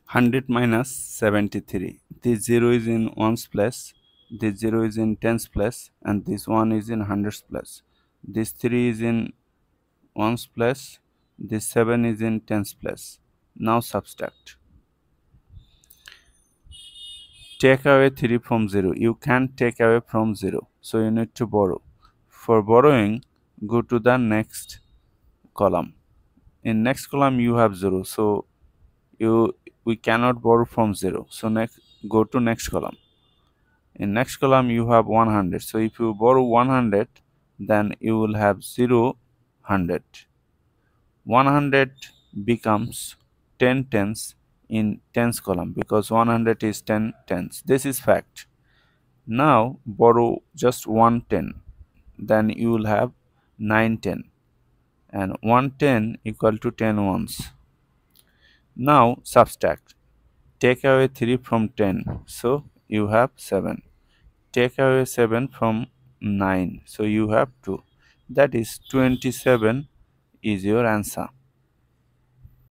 100 minus 73. This 0 is in ones place, this 0 is in tens place, and this 1 is in hundreds place. This 3 is in ones place, this 7 is in tens place. Now subtract. Take away 3 from 0. You can't take away from 0. So you need to borrow. For borrowing, go to the next column. In next column you have 0. So we cannot borrow from 0. So next, go to next column. In next column you have 100. So if you borrow 100, then you will have 0, 100. 100 becomes 10 tens in tens column because 100 is 10 tens. This is fact. Now borrow just 110, then you will have 910, and 110 equal to 10 ones. Now subtract. Take away 3 from 10, so you have 7. Take away 7 from 9, so you have 2. That is 27 is your answer.